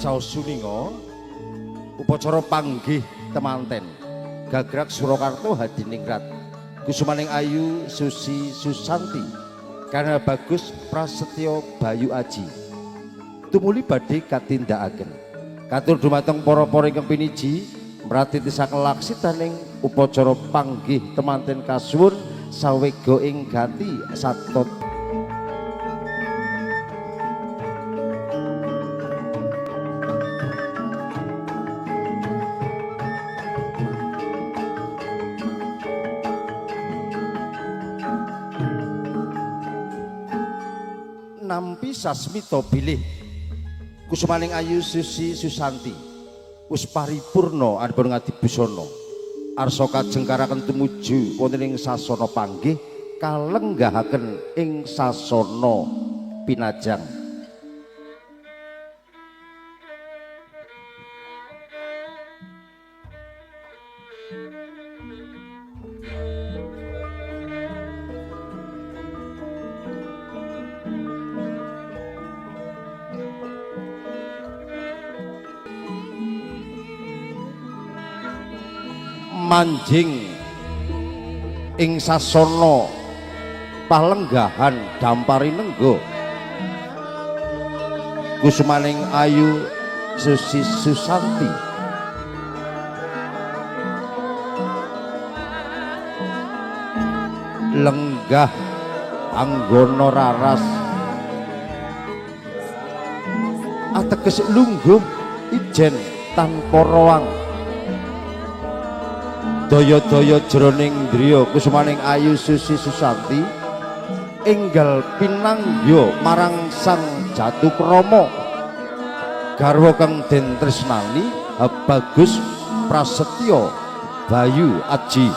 Caos Suninga upacara panggih temanten Gagrak Surakarta Hadiningrat Kusumaning Ayu Susi Susanti Karena Bagus Prasetyo Bayu Aji tumuli badhe katindakaken katur dumateng para-para ingkang piniji mratiti sakelaksitaning upacara panggih temanten kasuwun sawega ing gati satot nampi sasmita bilih Kusumaning Ayu Susi Susanti wis paripurna anipun ngadibusana arsa kajengkaraken tumuju wonten ing sasana panggih kalenggahaken ing sasana pinajang manjing ing sasana palenggahan Dampari Nenggo Kusumaning Ayu Susi Susanti lenggah anggana raras ateges lungguh ijen tanpa rawang daya-daya jroning driya Kusumaning Ayu Susi Susanti enggal pinanggya marang Sang Jatukrama garwa kang den tresnani Bagus Prasetyo Bayu Aji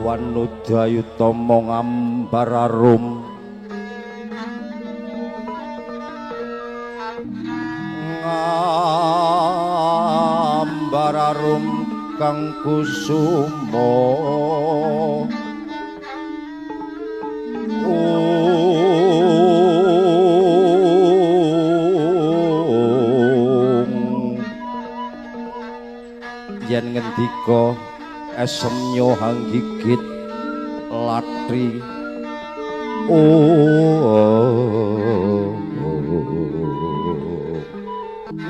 Wanudayutama ngambararum ngambararum kang kusuma yen ngendika esemnya hanggigit latri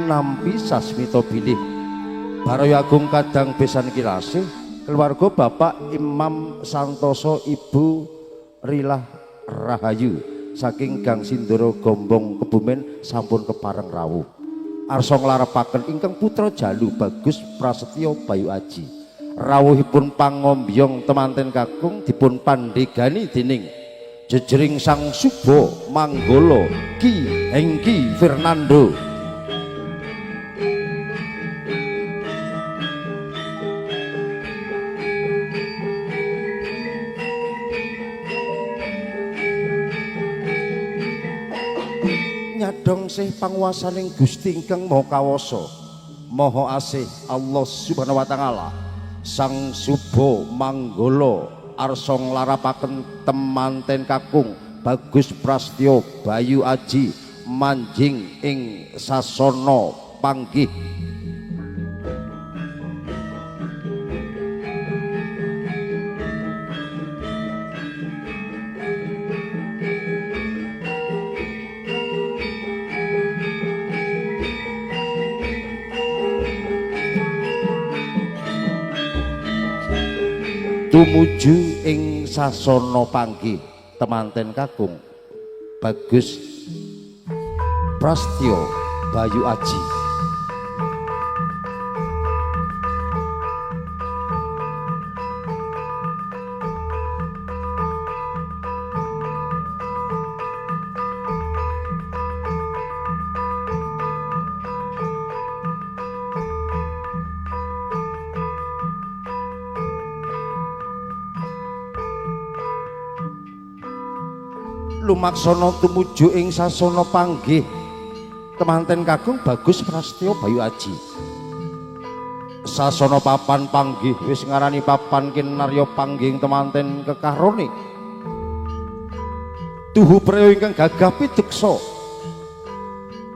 nampi sasmita bilih Baraya Agung kadang besan kirasih keluarga Bapak Imam Santoso Ibu Rilah Rahayu saking Gang Sindoro Gombong Kebumen sampun kepareng rawuh arsa nglarepaken ingkang putra jalu Bagus Prasetyo Bayu Aji rawuhipun pangombyong temanten kakung dipun pandegani dening jejering Sang Suba Manggala Ki Hengki Fernando nyadong sih panguwasaning Gusti ingkang Maha Kawasa Maha Asih Allah Subhanahu wa taala Sang Suba Manggala arsa nglarapaken temanten kakung Bagus Prasetyo Bayu Aji manjing ing sasana panggih tumuju ing sasana panggih temanten kakung Bagus Prasetyo Bayu Aji lumaksana tumuju ing sasana panggih temanten kakung Bagus Prasetyo Bayu Aji. Sasana papan panggih wis ngarani papan kinarya panggih temanten kekarone. Tuhu preyo ingkang gagah pideksa.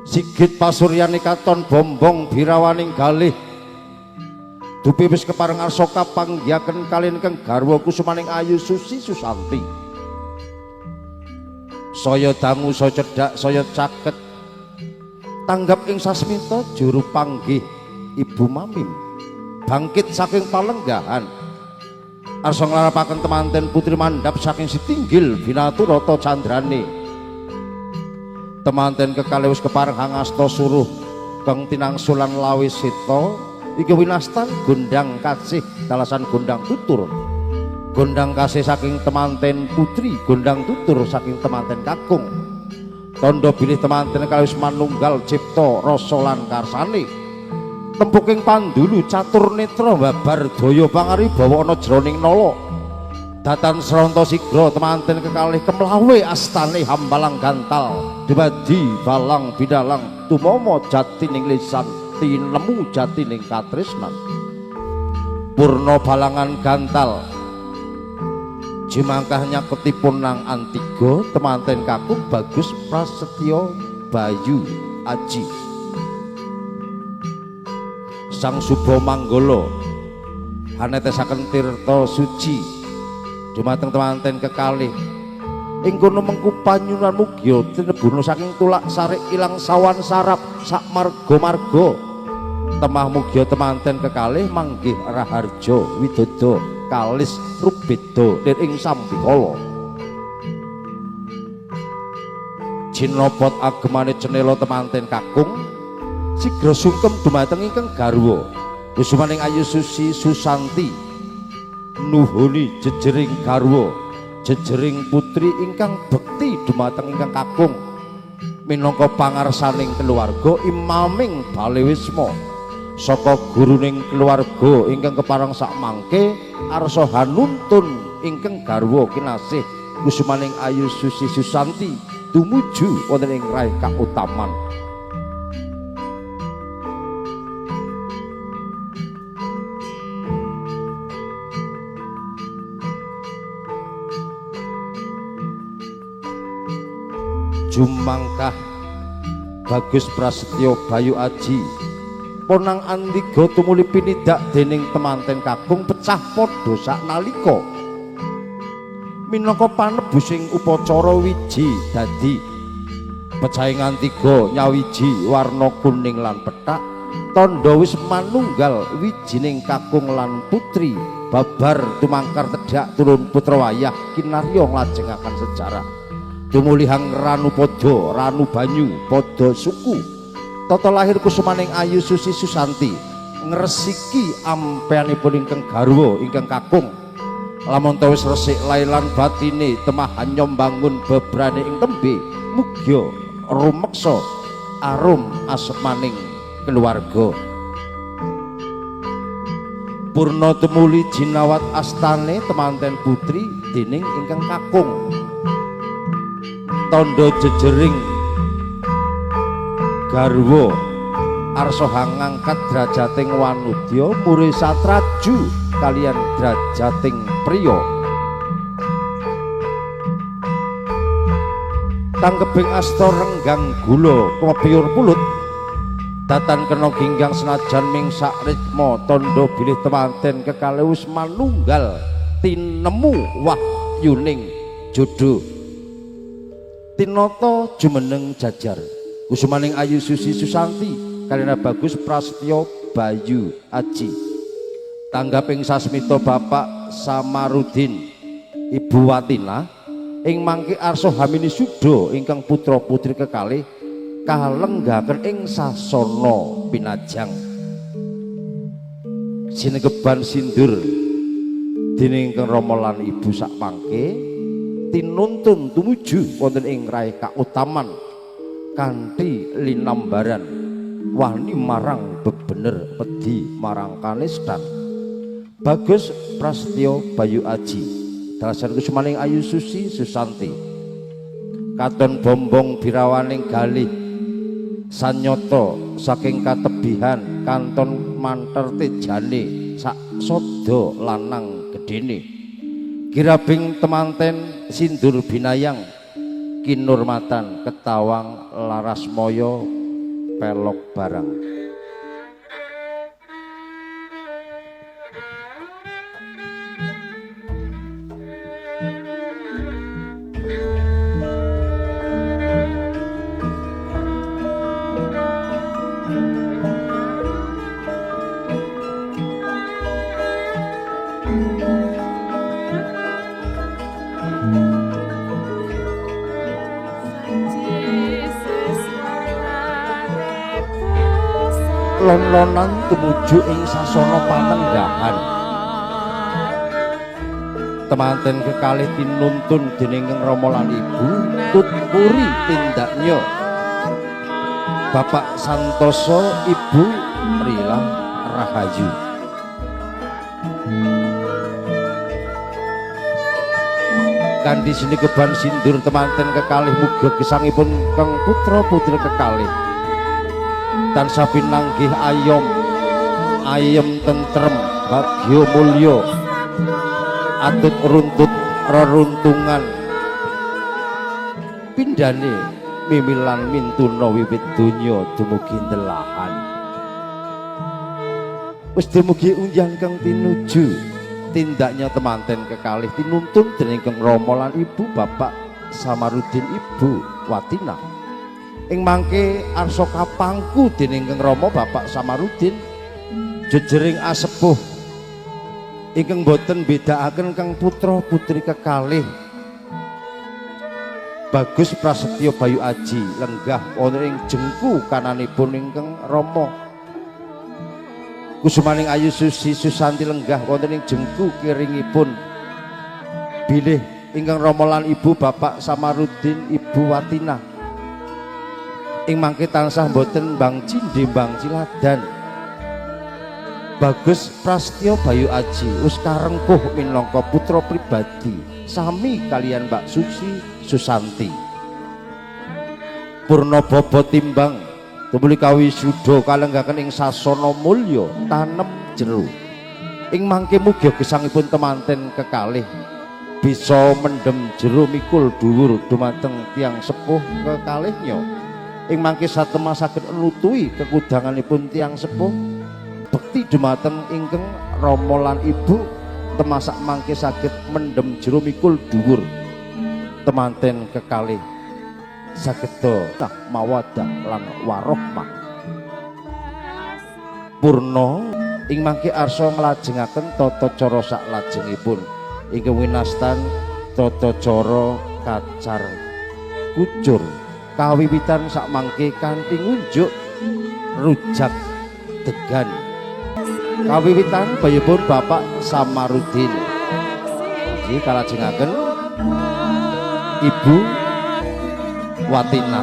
Sigit pasuryani katon bombong birawaning galih. Dupi wis kepareng arsa kapanggihaken kalih ingkang garwa kusumaning Ayu Susi Susanti. Saya dangu saya cedhak saya caket. Tanggap ing sasmita juru panggih Ibu Mamim. Bangkit saking palenggahan arsa nglarapaken temanten putri mandhap saking Sitinggil Binaturata candrane. Temanten kekalih wis kepareng hangasta suruh kang tinangsulan lawis sita iki winastan gondang kasih dalasan gondang tutur. Gondang kasih saking temanten putri, gondang tutur saking temanten kakung. Tondo bilih temanten kalih wis manunggal cipta rasa lan karsane. Tempuking pandulu catur netra babar daya pangaribawa ana jroning nala. Datan sranta sigra temanten kekalih kemlawe astane hambalang gantal. Dibadi balang bidalang tumama jatining lisan tinemu jatining katresnan. Purna balangan gantal jimangkah nyaketipun nang Antiga temanten kakung Bagus Prasetyo Bayu Aji. Sang Suba Manggala hanetesaken tirta suci dumateng temanten kekalih ing kono mengku panyunan mugia tinebuna saking tulak sarik ilang sawan sarap sak marga-marga temah mugia temanten kekalih manggih raharja widodo kalis rubeda lir ing sambikala jinopot agemane cenela temanten kakung sigra sungkem dumateng ingkang garwa kusumaning Ayu Susi Susanti nuhuni jejering garwa jejering putri ingkang bekti dumateng ingkang kakung minangka pangarsaning keluarga imaming balewisma saka guruning keluarga ingkang kepareng sakmangke arsa hanuntun ingkang garwa kinasih kusumaning Ayu Susi Susanti tumuju wonten ing raih kautaman. Jumangkah Bagus Prasetyo Bayu Aji ponang Antiga tumuli pinidak dening temanten kakung pecah padha saknalika minangka panebusing upacara wiji dadi pecahing Antiga nyawiji warna kuning lan pethak tandha wis manunggal wijining kakung lan putri babar tumangkar tedhak turun putra wayah kinarya nglajengaken sejarah. Tumulihang ranu podo, ranu banyu, podo suku. Tata lahir kusumaning Ayu Susi Susanti ngresiki ampeanipun ingkang garwa ingkang kakung. Lamun wis resik lailan batine temah anyom bangun bebrane ing tembe mugya rumeksa arum asmaning keluarga. Purna tumuli jinawat astane temanten putri dening ingkang kakung. Tondo jejering garwa arsa ngangkat drajating wanudya muri satraju kalian drajating priya tanggeping asta renggang gula pepiur pulut datan kena ginggang senajan mingsak ritma tondo bilih temanten kekalih wis manunggal tinemu wahyuning jodoh. Tinata jumeneng jajar kusumaning Ayu Susi Susanti kalina Bagus Prasetyo Bayu Aji tanggaping sasmita Bapak Samarudin Ibu Watina ing mangke arsa hamini suda ingkang putra putri kekalih kalenggaken ing sasana pinajang sinegeban sindur dening ingkang Rama lan Ibu sak mangke tinuntun tumuju wonten ing raih kautaman kanthi linambaran wani marang bebener pedhi marang kanistan. Bagus Prasetyo Bayu Aji dalasan kusumaning Ayu Susi Susanti katon bombong birawaning galih sanyata saking katebihan kanton manter tejane sak sada lanang gedene girabing temanten sindur binayang kinurmatan ketawang laras moyo pelok barang lon-lonan tumuju ing sasana panenggahan temanten kekalih tinuntun dening Rama lan Ibu tutpuri tindaknya Bapak Santoso Ibu Rilah Rahayu kanthi sinekeban sindur temanten kekalih muga gesangipun kang putra putri kekalih tansah pinanggih ayem tentrem bagya mulya atut runtut reruntungan pindhane mimilan mintuna wiwit donya dumugi ndelahan wis dumugi unjang kang tinuju tindaknya temanten kekalih tinuntun dening Rama lan Ibu Bapak Samarudin Ibu Watina ing mangke arsa kapangku dening Rama Bapak Samarudin jejering asepuh ingkang boten bedakaken kang putra putri kekalih Bagus Prasetyo Bayu Aji lenggah wonten ing jengku kananipun ingkang Rama Kusumaning Ayu Susi Susanti lenggah wonten ing jengku kiringipun bilih ingkang Rama lan Ibu Bapak Samarudin Ibu Watina ing mangke tansah boten Bang Cindhe Bang Ciladan Bagus Prasetyo Bayu Aji wis karengkuh minangka putra pribadi sami kalian Mbak Susi Susanti Purnababa timbang tumuli kawisuda kalenggaken ing sasana mulya tanem jero ing mangke mugi gesangipun temanten kekalih bisa mendem jero mikul dhuwur dumateng tiyang sepuh kekalihnya ing mangke satemah saged nutuhi kekudanganipun tiyang sepuh bekti dumateng ingkang Rama lan Ibu temasak mangke saged mendem jero mikul dhuwur temanten kekalih sageda mawaddah lan warohmah purna ing mangke arsa nglajengaken tata cara sak lajengipun ingkang winastan tata cara kacar kucur kawiwitan sak mangke kanthi ngunjuk rujak degan kawiwitan bayipun Bapak Samarudin iki kalajengaken Ibu Watina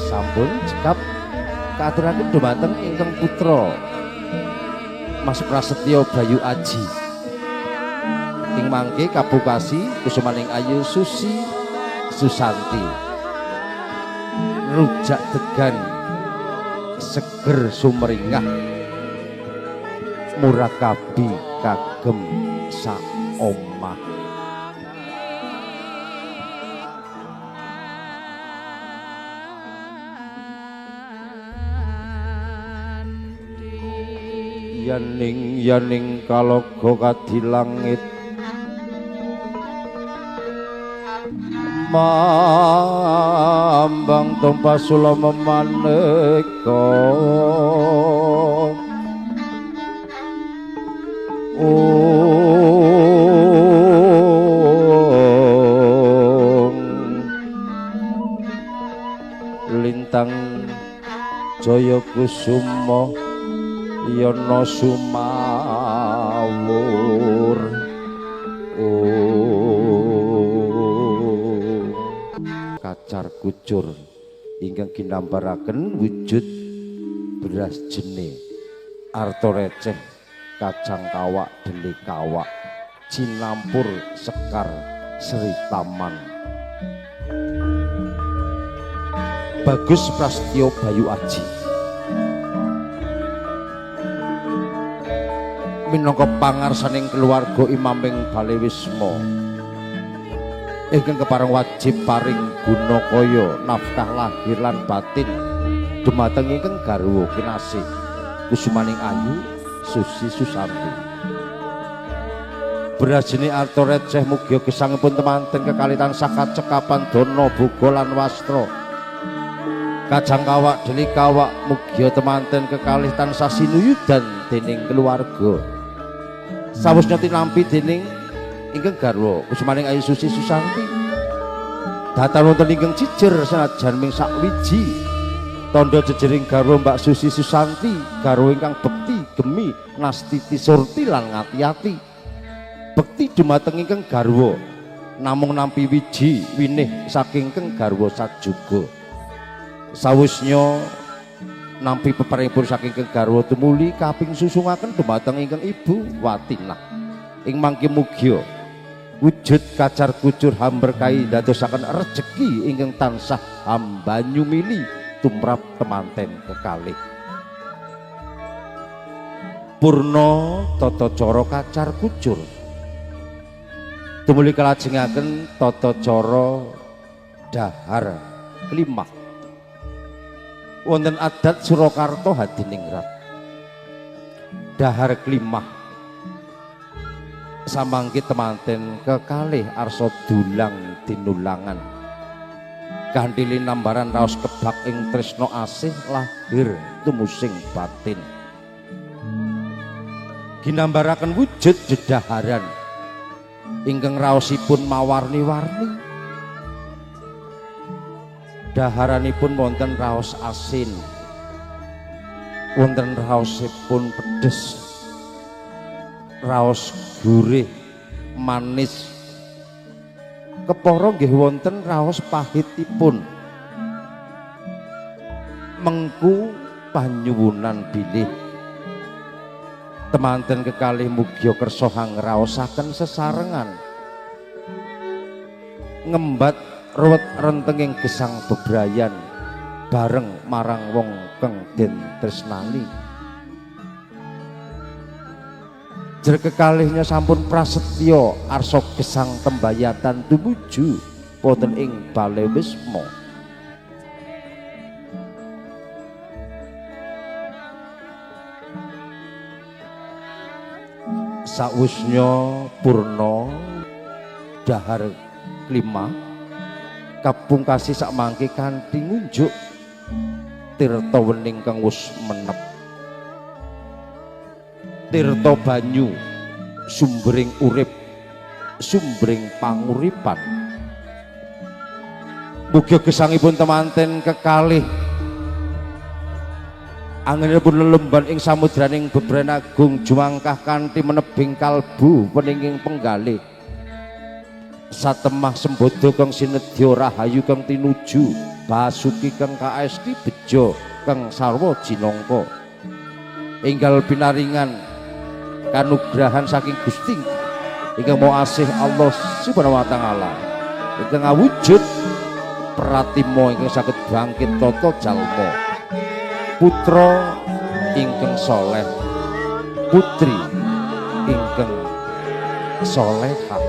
sampun cekap katuraken dumateng ingkang putra Mas Prasetyo Bayu Aji ing mangke kabukasi Kusumaning Ayu Susi Susanti rujak degan seger sumringah murakabi kagem sak omah yaning kalaga kadilangit mambang tompasula memaneka lintang jaya kusuma yana sumawur kacar kucur ingkang ginambaraken wujud beras jene arta receh kacang kawak deli kawak cinampur sekar Sri Taman. Bagus Prastyo Bayu Aji minangka pangarsaning keluarga imaming Balewisma ingkang kepareng wajib paring guna kaya nafkah lahir lan batin dumateng ingkang garwa kinasih Kusumaning Ayu Susi Susanti. Berajine arta receh mugia gesangipun temanten kekalih tansah kacekapan dana boga lan wastra. Kajang kawak deli kawak mugia temanten kekalih tansah sinuyudan dening keluarga. Sawusnya tinampi dening ingkang garwa Kusumaning Ayu Susi Susanti. Datan wonten ingkang cijer senajan ming sakwiji tandha jejering garwa Mbak Susi Susanti, garwa ingkang bekti, gemi, nastiti surti lan ngati-ati. Bekti dumateng ingkang garwa namung nampi wiji winih saking ingkang garwa sajuga. Sawusnya nampi peparingipun saking ingkang garwa tumuli kaping susungaken dumateng ingkang Ibu Watinah. Ing mangke mugia wujud kacar kucur hamberkahi dadosaken rejeki ingkang tansah hamba nyumili tumrap temanten kekalih. Purna tata cara kacar kucur tumuli kalajengaken tata cara dahar klimah wonten adat Surakarta Hadiningrat. Dahar klimah samangke temanten kekalih arsa dulang dinulangan kanthi linambaran raos kebak ing tresna asih lahir tumusing batin. Ginambaraken wujud jedaharan ingkang raosipun mawarni-warni. Daharanipun wonten raos asin, wonten raosipun pedes, raos gurih, manis. Kepara nggih wonten raos pahitipun. Mengku panyuwunan bilih temanten kekalih mugia kersa ngraosaken sesarengan ngembat ruwet rentenging gesang bebrayan bareng marang wong kang den tresnani. Jer kekalihnya sampun prasetya arsa gesang tembayatan tumuju wonten ing Balewisma. Sausnya purna dahar klima kapungkasi sak mangke kanthi ngunjuk tirta wening kang wis menep. Tirta banyu sumbering urip, sumbering panguripan. Mugia gesangipun temanten kekalih anginipun lelemban ing samudraning bebrayan agung jumangkah kanthi menebing kalbu peninging penggalih. Satemah sembodo kang sinedya rahayu kang tinuju basuki kang kaesti bejo kang sarwa jinangka. Enggal pinaringan kanugrahan saking Gusti ingkang Maha Asih Allah Subhanahu wa taala ingkang awujud pratima ingkang saged bangkit tata jalma. Putra ingkang soleh, putri ingkang solehah.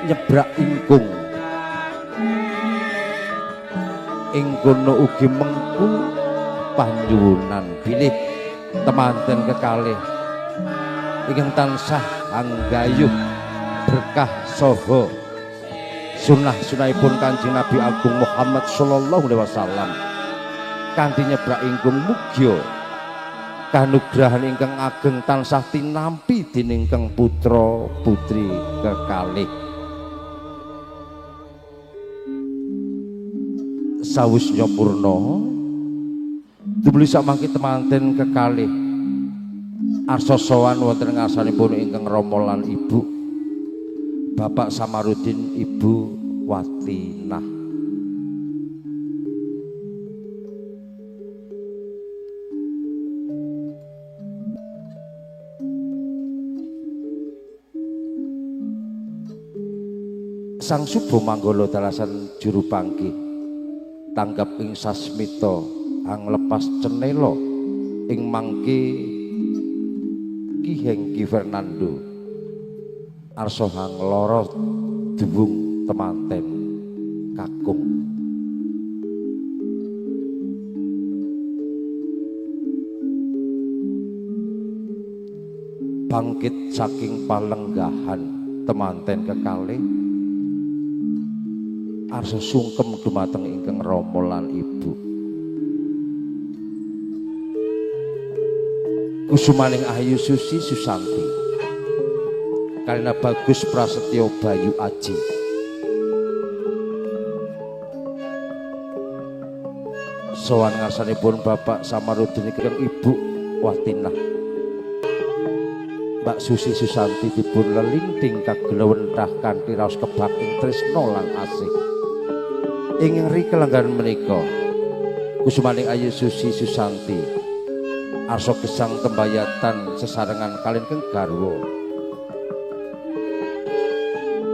Nyebrak ingkung ing kono ugi mengku panyuwunan bilih temanten kekalih ingkang tansah anggayuh berkah saha sunah-sunahipun Kanjeng Nabi Agung Muhammad sallallahu alaihi wasallam kanthi nyebrak ingkung mugia kanugrahan ingkang ageng tansah tinampi dening kang putra putri kekalih. Sawusnya purna dumuli samangke temanten kekalih arsa sowan wonten ngarsanipun ingkang Rama lan Ibu Bapak Samarudin Ibu Watinah. Sang Subo Manggala dalasan juru panggih tanggap ing sasmita hang lepas cenelo ing mangke Ki Hengki Fernando arsa hang lara dubung temanten kakung bangkit saking palenggahan temanten kekalih arsa sungkem dumateng ingkang rama lan ibu kusumaning Ayu Susi Susanti kalina Bagus Prasetyo Bayu Aji sowan ngarsanipun Bapak Samarudin ingkang Ibu Watinah Mbak Susi Susanti dipun lelinding kagelawenthah kanthi raos kebak ing tresna lan asih ing ngriki kelenggaran menika kusumaning Ayu Susi Susanti arsa gesang tembayatan sesarengan kalih keng garwa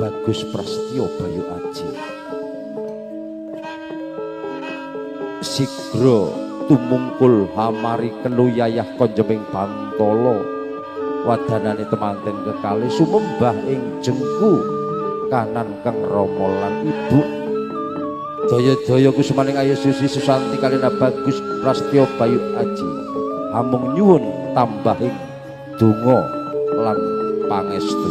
Bagus Prasetyo Bayu Aji sigra tumungkul hamari kenuyayah konjeming Bantala wadanane temanten kekalih sumembah ing jengku kanan keng rama lan ibu daya-daya kusumaning Ayu Susi Susanti kalina Bagus Prasetyo Bayu Aji amung nyuwun tambahing donga lan pangestu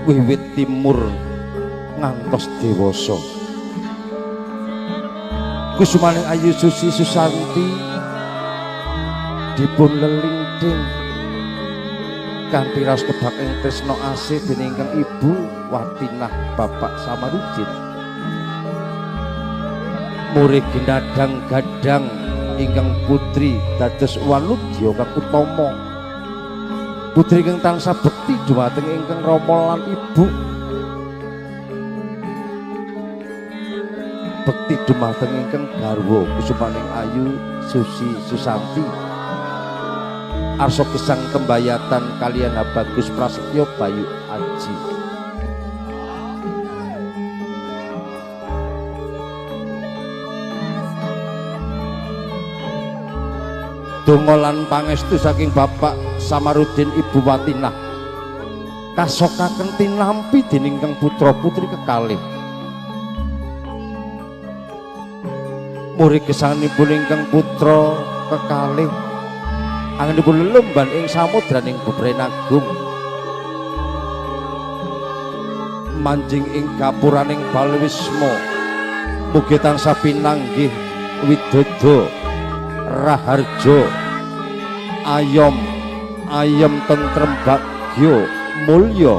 wiwit timur ngantos dewasa kusumaning Ayu Susi Susanti dipun lelinding kanthi raos kebak ing tresna asih dening ingkang Ibu Watinah Bapak Samarudin murid ginadang gadang ingkang putri dados Waludya kang utama putri ingkang tansah bekti dumateng ingkang rama lan ibu bekti dumateng ingkang garwa kusumaning Ayu Susi Susanti arsa gesang tembayatan kaliyan Bagus Prasetyo Bayu Aji donga lan pangestu saking Bapak Samarudin Ibu Watinah kasokaken tinampi dening kang putra putri kekalih murid gesangipun ingkang putra kekalih anginipun lelumban ing samudraning Bebrainagung manjing ing gapuraning Balwisma mugi tansah pinanggih widodo raharja ayom ayem tentrem bagya mulya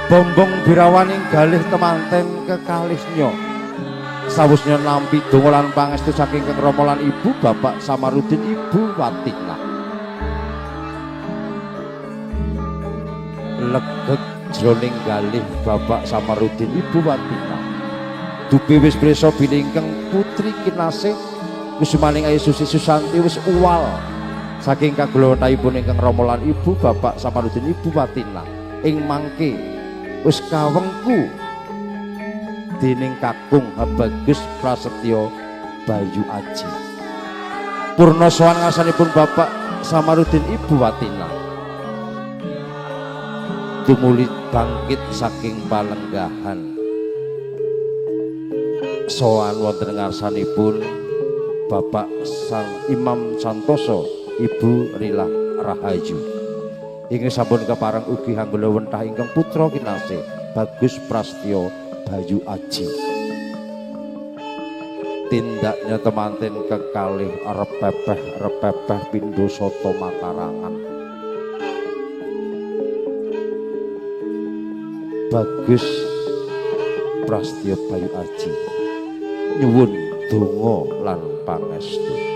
bombong birawaning galih temanten kekalihnya sawusnya nampi donga lan pangestu saking kang rama lan ibu Bapak Samarudin Ibu Watinah legeg jroning galih Bapak Samarudin Ibu Watinah dupi wis prisa bilingkeng putri kinasih kusumaning Ayu Susi Susanti wis uwal saking kagelawenthahipun ingkang rama lan ibu Bapak Samarudin Ibu Watinah ing mangke wis kawengku dening kakung Bagus Prasetyo Bayu Aji purna sowan ngarsanipun Bapak Samarudin Ibu Watinah tumuli bangkit saking palenggahan sowan wonten ngarsanipun Bapak Sang Imam Santoso Ibu Rilah Rahayu ingkang sampun kepareng ugi hanggulawenthah ingkang putra kinasih Bagus Prasetyo Bayu Aji tindaknya temanten kekalih repepeh pindho soto makarangan Bagus Prasetyo Bayu Aji nyuwun donga lan pangestu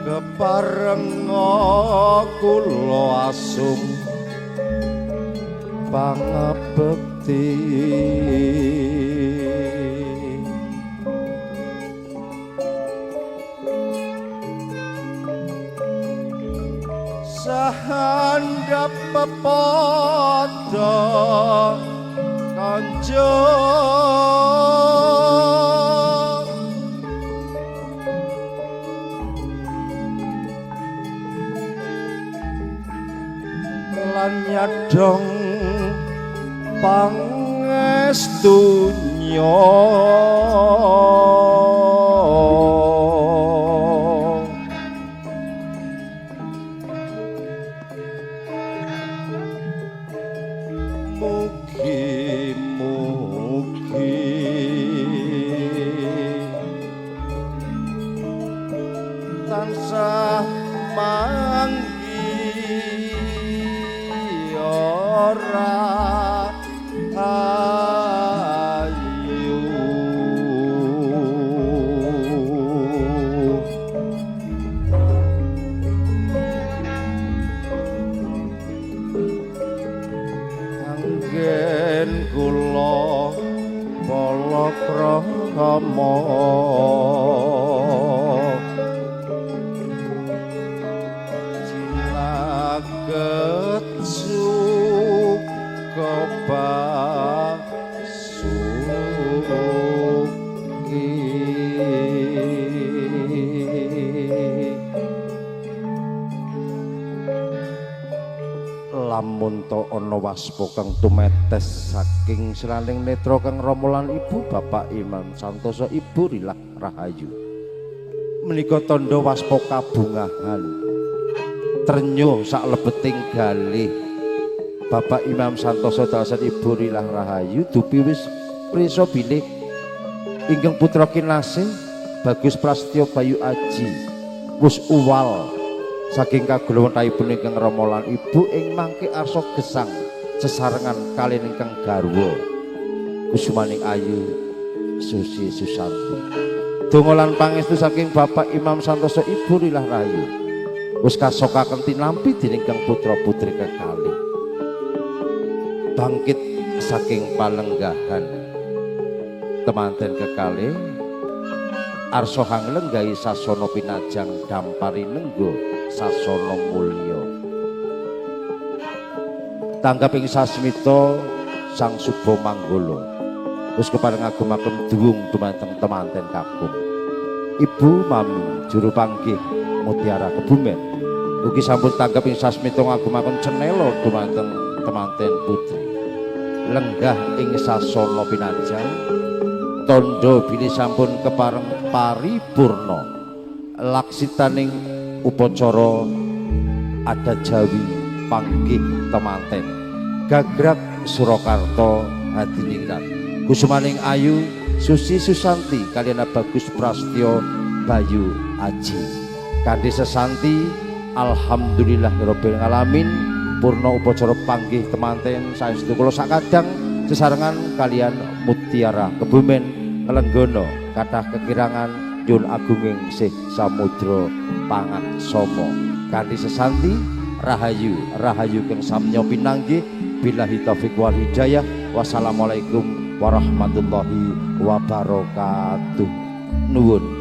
keparenga kula asung pangabekti sahandap pepodo kanjo lan nyadong pangestunya tansah manggi ora ayu anggen kula palakrama lamun to ana waspa kang tumetes saking selaning netra kang Rama lan Ibu Bapak Imam Santoso Ibu Rilah Rahayu menika tandha waspa kabungahan trenyo sak lebeting galih Bapak Imam Santoso dasan Ibu Rilah Rahayu dupi wis prisa bilih ingkang putra kinasih Bagus Prasetyo Bayu Aji wis uwal saking kagulawentahipun ingkang Rama lan Ibu ing mangke arsa gesang sesarengan kaliyan ingkang garwa kusumaning ayu Susi Susanti donga lan pangestu saking Bapak Imam Santoso Ibu Rilah Rahayu wis kasokaken tinampi dening kang putra-putri kekalih bangkit saking palenggahan temanten kekalih arsa hanglenggahi sasana pinajang dampari nenggo sasana mulya tanggap ing sasmita Sang Suba Manggala wis kepareng agumaken duwung dumateng temanten kakung Ibu Mami juru panggih Mutiara Kebumen ugi sampun tanggap ing sasmita ngagumaken cenela dumateng temanten putri lenggah ing sasana pinajang tondo bilih sampun kepareng paripurna laksitaning upacara adat Jawi panggih temanten gagrag Surakarta hadiningrat kusumaning ayu Susi Susanti kaliyan Bagus Prasetyo Bayu Aji kanthi sesanti alhamdulillahirabbil alamin purna upacara panggih temanten saestu kula sakadang sesarengan kaliyan Mutiara Kebumen nglenggono kathah kekirangan Yun Agunging Sih Samudra Pangaksama kanthi sesanti rahayu rahayu kang samya pinanggih billahi taufik wal hidayah wassalamualaikum warahmatullahi wabarakatuh nuwun.